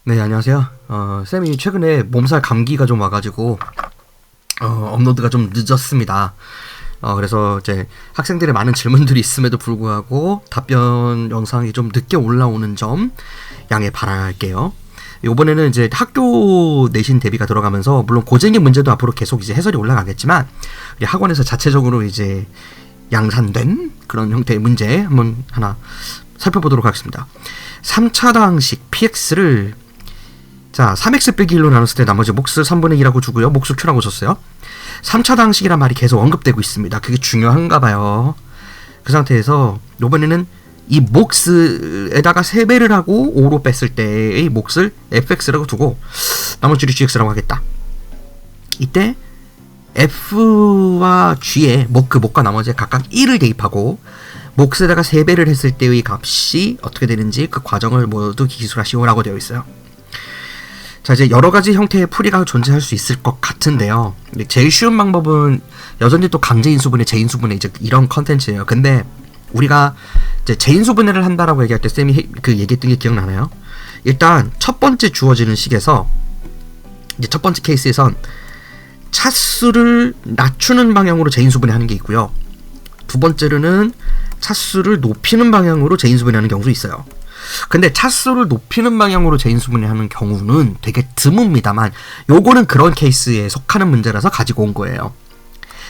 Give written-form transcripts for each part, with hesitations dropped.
네, 안녕하세요. 쌤이 최근에 몸살 감기가 좀 와가지고 업로드가 좀 늦었습니다. 그래서 이제 학생들의 많은 질문들이 있음에도 불구하고 답변 영상이 좀 늦게 올라오는 점 양해 바랄게요. 이번에는 이제 학교 내신 대비가 들어가면서 물론 고쟁이 문제도 앞으로 계속 이제 해설이 올라가겠지만 우리 학원에서 자체적으로 이제 양산된 그런 형태의 문제 한번 하나 살펴보도록 하겠습니다. 3차당식 PX를 자 3x 빼기 1로 나눴을 때 나머지 몫을 3분의 2라고 주고요. 몫을 Q라고 줬어요. 3차당식이란 말이 계속 언급되고 있습니다. 그게 중요한가 봐요. 그 상태에서 이번에는 이 몫에다가 3배를 하고 5로 뺐을 때의 몫을 fx라고 두고 나머지를 gx라고 하겠다. 이때 f와 g의 그 몫과 나머지에 각각 1을 대입하고 몫에다가 3배를 했을 때의 값이 어떻게 되는지 그 과정을 모두 기술하시오라고 되어 있어요. 자, 이제 여러 가지 형태의 풀이가 존재할 수 있을 것 같은데요. 제일 쉬운 방법은 여전히 또 강제인수분해, 재인수분해 이제 이런 컨텐츠예요. 근데 우리가 이제 재인수분해를 한다라고 얘기할 때 쌤이 그 얘기했던 게 기억나나요? 일단 첫 번째 주어지는 식에서 이제 첫 번째 케이스에선 차수를 낮추는 방향으로 재인수분해하는 게 있고요. 두 번째로는 차수를 높이는 방향으로 재인수분해하는 경우도 있어요. 근데 차수를 높이는 방향으로 재인수분해하는 경우는 되게 드뭅니다만 요거는 그런 케이스에 속하는 문제라서 가지고 온 거예요.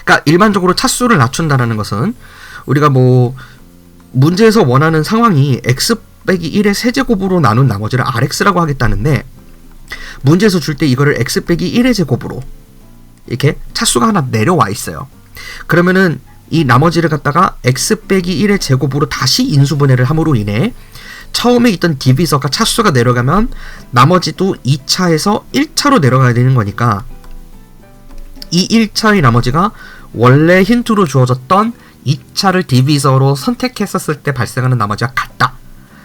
그러니까 일반적으로 차수를 낮춘다라는 것은 우리가 뭐 문제에서 원하는 상황이 x 빼기 1의 세제곱으로 나눈 나머지를 rx라고 하겠다는데 문제에서 줄 때 이거를 x 빼기 1의 제곱으로 이렇게 차수가 하나 내려와 있어요. 그러면은 이 나머지를 갖다가 x 빼기 1의 제곱으로 다시 인수분해를 함으로 인해 처음에 있던 디비저가 차수가 내려가면 나머지도 2차에서 1차로 내려가야 되는 거니까 이 1차의 나머지가 원래 힌트로 주어졌던 2차를 디비저로 선택했었을 때 발생하는 나머지가 같다.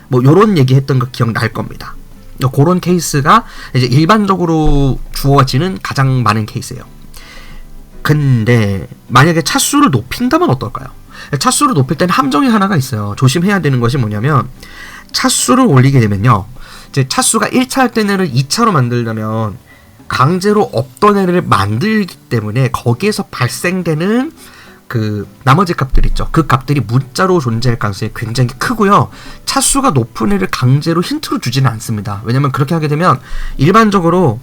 뭐 요런 얘기 했던 거 기억날 겁니다. 그런 케이스가 이제 일반적으로 주어지는 가장 많은 케이스예요. 근데 만약에 차수를 높인다면 어떨까요? 차수를 높일 때는 함정이 하나가 있어요. 조심해야 되는 것이 뭐냐면 차수를 올리게 되면요. 이제 차수가 1차 할 때는 2차로 만들려면 강제로 없던 애를 만들기 때문에 거기에서 발생되는 그 나머지 값들 있죠. 그 값들이 문자로 존재할 가능성이 굉장히 크고요. 차수가 높은 애를 강제로 힌트로 주지는 않습니다. 왜냐면 그렇게 하게 되면 일반적으로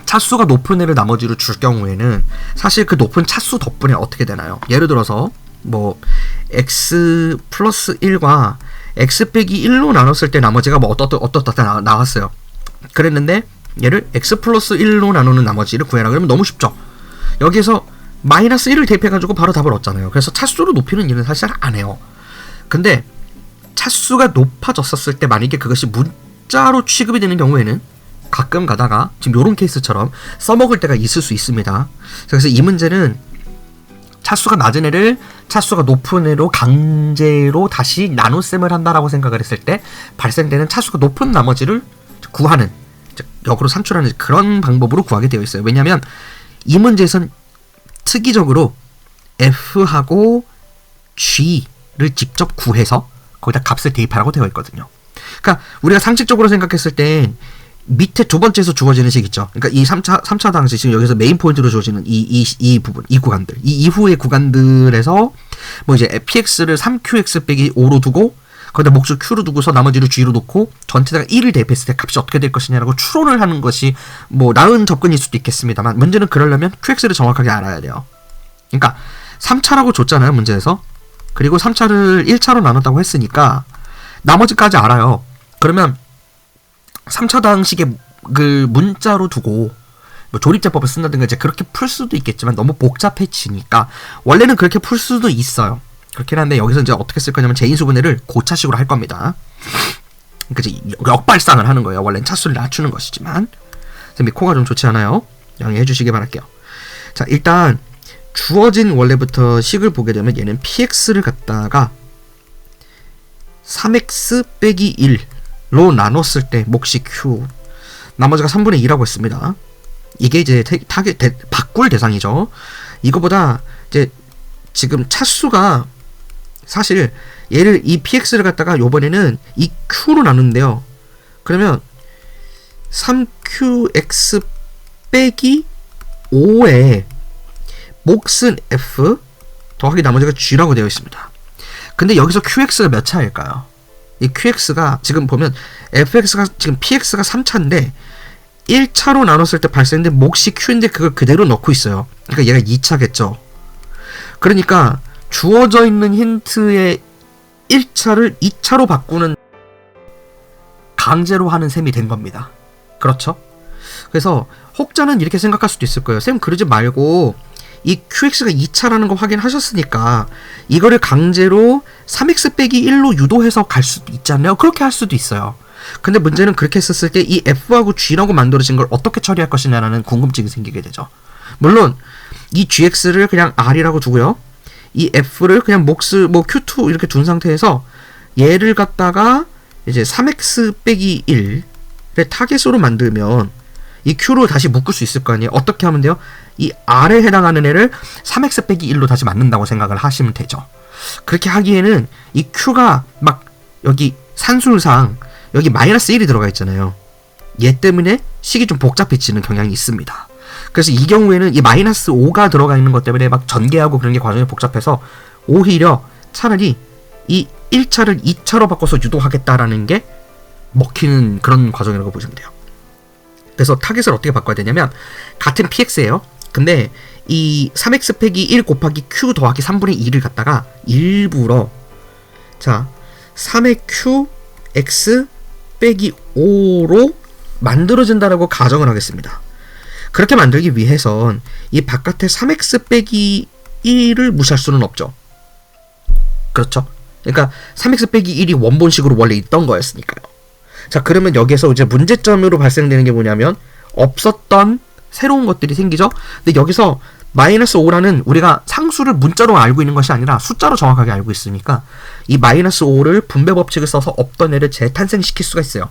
차수가 높은 애를 나머지로 줄 경우에는 사실 그 높은 차수 덕분에 어떻게 되나요? 예를 들어서 뭐 x 플러스 1과 x 빼기 1로 나눴을 때 나머지가 뭐 어떻다 나왔어요. 그랬는데 얘를 x 플러스 1로 나누는 나머지를 구해라 그러면 너무 쉽죠. 여기에서 마이너스 1을 대입해가지고 바로 답을 얻잖아요. 그래서 차수를 높이는 일은 사실 안 해요. 근데 차수가 높아졌었을 때 만약에 그것이 문자로 취급이 되는 경우에는 가끔 가다가 지금 요런 케이스처럼 써먹을 때가 있을 수 있습니다. 그래서 이 문제는 차수가 낮은 애를 차수가 높은 애로 강제로 다시 나눗셈을 한다라고 생각을 했을 때 발생되는 차수가 높은 나머지를 구하는, 역으로 산출하는 그런 방법으로 구하게 되어 있어요. 왜냐하면 이 문제에선 특이적으로 f하고 g를 직접 구해서 거기다 값을 대입하라고 되어 있거든요. 그러니까 우리가 상식적으로 생각했을 때 밑에 두 번째에서 주어지는 식 있죠. 그러니까 이 3차 당시 지금 여기서 메인 포인트로 주어지는 이 부분, 이 구간들, 이 이후의 구간들에서 뭐 이제 px를 3qx 빼기 5로 두고 거기다 몫을 q로 두고서 나머지를 g로 놓고 전체에다가 1을 대입했을 때 값이 어떻게 될 것이냐라고 추론을 하는 것이 뭐 나은 접근일 수도 있겠습니다만 문제는 그러려면 qx를 정확하게 알아야 돼요. 그러니까 3차라고 줬잖아요, 문제에서. 그리고 3차를 1차로 나눴다고 했으니까 나머지까지 알아요. 그러면 3차 당식의 그 문자로 두고 뭐 조립제법을 쓴다든가 이제 그렇게 풀 수도 있겠지만 너무 복잡해지니까 원래는 그렇게 풀 수도 있어요. 그렇긴 한데 여기서 이제 어떻게 쓸 거냐면 재인수분해를 고차식으로 할 겁니다. 그치, 역발상을 하는 거예요. 원래는 차수를 낮추는 것이지만 선생님 코가 좀 좋지 않아요. 양해해 주시기 바랄게요. 자, 일단 주어진 원래부터 식을 보게 되면 얘는 px를 갖다가 3x 빼기 1로 나눴을 때 몫이 q, 나머지가 3분의 2라고 했습니다. 이게 이제 바꿀 대상이죠. 이거보다 이제 지금 차수가 사실 얘를 이 px를 갖다가 요번에는 이 q로 나누는데요. 그러면 3qx 빼기 5에 몫은 f 더하기 나머지가 g라고 되어 있습니다. 근데 여기서 qx가 몇 차일까요? 이 qx가 지금 보면 fx가 지금 px가 3차인데 1차로 나눴을 때 발생된 몫이 q인데 그걸 그대로 넣고 있어요. 그러니까 얘가 2차겠죠. 그러니까 주어져 있는 힌트의 1차를 2차로 바꾸는 강제로 하는 셈이 된 겁니다. 그렇죠? 그래서 혹자는 이렇게 생각할 수도 있을 거예요. 쌤 그러지 말고 이 qx가 2차라는 거 확인하셨으니까 이거를 강제로 3x 빼기 1로 유도해서 갈 수도 있잖아요. 그렇게 할 수도 있어요. 근데 문제는 그렇게 했었을 때 이 f하고 g라고 만들어진 걸 어떻게 처리할 것이냐라는 궁금증이 생기게 되죠. 물론 이 gx를 그냥 r이라고 두고요. 이 f를 그냥 몫을 뭐 q2 이렇게 둔 상태에서 얘를 갖다가 이제 3x 빼기 1의 타겟으로 만들면 이 q로 다시 묶을 수 있을 거 아니에요. 어떻게 하면 돼요? 이 r에 해당하는 애를 3x 빼기 1로 다시 만든다고 생각을 하시면 되죠. 그렇게 하기에는 이 q가 막 여기 산술상 여기 마이너스 1이 들어가 있잖아요. 얘 때문에 식이 좀 복잡해지는 경향이 있습니다. 그래서 이 경우에는 이 마이너스 5가 들어가 있는 것 때문에 막 전개하고 그런 게 과정이 복잡해서 오히려 차라리 이 1차를 2차로 바꿔서 유도하겠다라는 게 먹히는 그런 과정이라고 보시면 돼요. 그래서 타겟을 어떻게 바꿔야 되냐면 같은 px예요. 근데 이 3x 빼기 1 곱하기 q 더하기 3분의 2를 갖다가 일부러 자 3의 q x 빼기 5로 만들어진다라고 가정을 하겠습니다. 그렇게 만들기 위해선 이 바깥에 3x 빼기 1을 무시할 수는 없죠. 그렇죠? 그러니까 3x 빼기 1이 원본식으로 원래 있던 거였으니까요. 자 그러면 여기에서 이제 문제점으로 발생되는 게 뭐냐면 없었던 새로운 것들이 생기죠. 근데 여기서 마이너스 5라는 우리가 상수를 문자로 알고 있는 것이 아니라 숫자로 정확하게 알고 있으니까 이 마이너스 5를 분배 법칙을 써서 없던 애를 재탄생시킬 수가 있어요.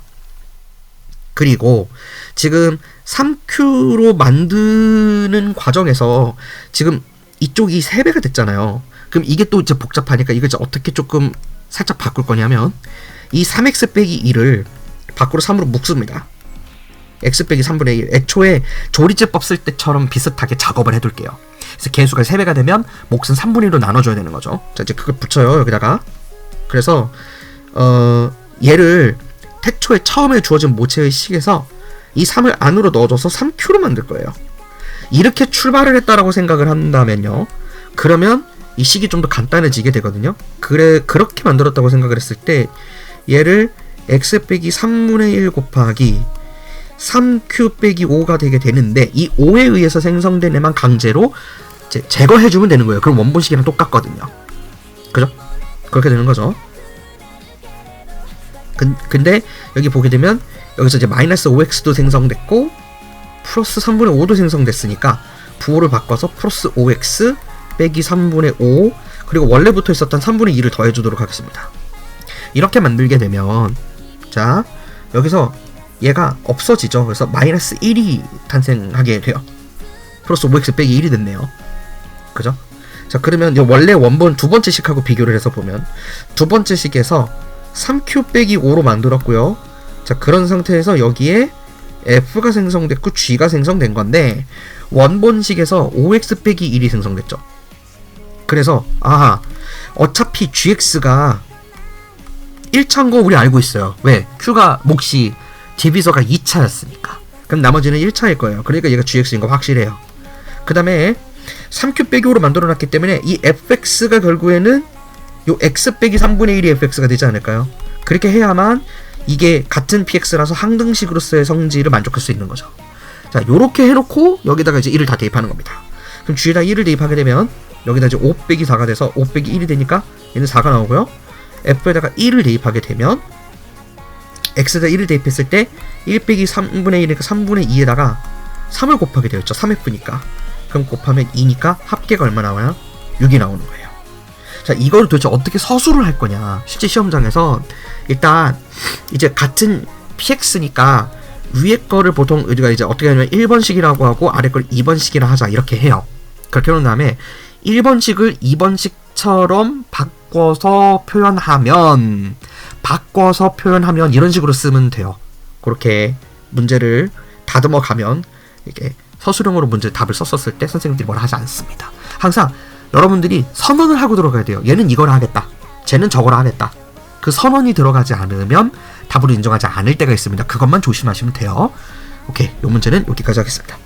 그리고 지금 3q로 만드는 과정에서 지금 이쪽이 3배가 됐잖아요. 그럼 이게 또 이제 복잡하니까 이걸 이제 어떻게 조금 살짝 바꿀 거냐면 이 3x 빼기 2를 밖으로 3으로 묶습니다. x 빼기 3분의 1. 애초에 조리제법 쓸 때처럼 비슷하게 작업을 해둘게요. 그래서 개수가 3배가 되면 몫은 3분의 1로 나눠줘야 되는 거죠. 자 이제 그걸 붙여요 여기다가. 그래서 얘를 태초에 처음에 주어진 모체의 식에서 이 3을 안으로 넣어줘서 3q로 만들 거예요. 이렇게 출발을 했다라고 생각을 한다면요. 그러면 이 식이 좀 더 간단해지게 되거든요. 그렇게 만들었다고 생각을 했을 때 얘를 x 빼기 3분의 1 곱하기 3q 빼기 5가 되게 되는데 이 5에 의해서 생성된 애만 강제로 제거해주면 되는 거예요. 그럼 원본식이랑 똑같거든요. 그죠? 그렇게 되는 거죠. 근데 여기 보게 되면 여기서 이제 마이너스 5x도 생성됐고 플러스 3분의 5도 생성됐으니까 부호를 바꿔서 플러스 5x 빼기 3분의 5 그리고 원래부터 있었던 3분의 2를 더해주도록 하겠습니다. 이렇게 만들게 되면 자 여기서 얘가 없어지죠. 그래서 마이너스 1이 탄생하게 돼요. 플러스 5x 빼기 1이 됐네요. 그죠? 자 그러면 원래 원본 두 번째 식하고 비교를 해서 보면 두 번째 식에서 3q 빼기 5로 만들었고요. 자 그런 상태에서 여기에 f가 생성됐고 g가 생성된 건데 원본식에서 5x 빼기 1이 생성됐죠. 그래서 어차피 gx가 1차인 거 우리 알고 있어요. 왜? q가 몫이 디비저가 2차였으니까. 그럼 나머지는 1차일 거예요. 그러니까 얘가 gx인 거 확실해요. 그 다음에 3q 빼기 5로 만들어놨기 때문에 이 fx가 결국에는 요 x 빼기 3분의 1이 fx가 되지 않을까요? 그렇게 해야만 이게 같은 px라서 항등식으로서의 성질을 만족할 수 있는 거죠. 자, 요렇게 해놓고 여기다가 이제 1을 다 대입하는 겁니다. 그럼 g에다 1을 대입하게 되면 여기다 이제 5 빼기 4가 돼서 5 빼기 1이 되니까 얘는 4가 나오고요. f에다가 1을 대입하게 되면 x에다 1을 대입했을 때 1 빼기 3분의 1이니까 3분의 2에다가 3을 곱하게 되었죠. 3f니까. 그럼 곱하면 2니까 합계가 얼마 나와요? 6이 나오는 거예요. 자, 이걸 도대체 어떻게 서술을 할 거냐. 실제 시험장에서 일단 이제 같은 px니까 위에 거를 보통 우리가 이제 어떻게 하냐면 1번식이라고 하고 아래 걸 2번식이라 하자 이렇게 해요. 그렇게 해놓은 다음에 1번식을 2번식처럼 바꿔서 표현하면 이런 식으로 쓰면 돼요. 그렇게 문제를 다듬어 가면 이게 서술형으로 문제 답을 썼었을 때 선생님들이 뭐라 하지 않습니다. 항상 여러분들이 선언을 하고 들어가야 돼요. 얘는 이걸 하겠다. 쟤는 저걸 하겠다. 그 선언이 들어가지 않으면 답으로 인정하지 않을 때가 있습니다. 그것만 조심하시면 돼요. 오케이, 이 문제는 여기까지 하겠습니다.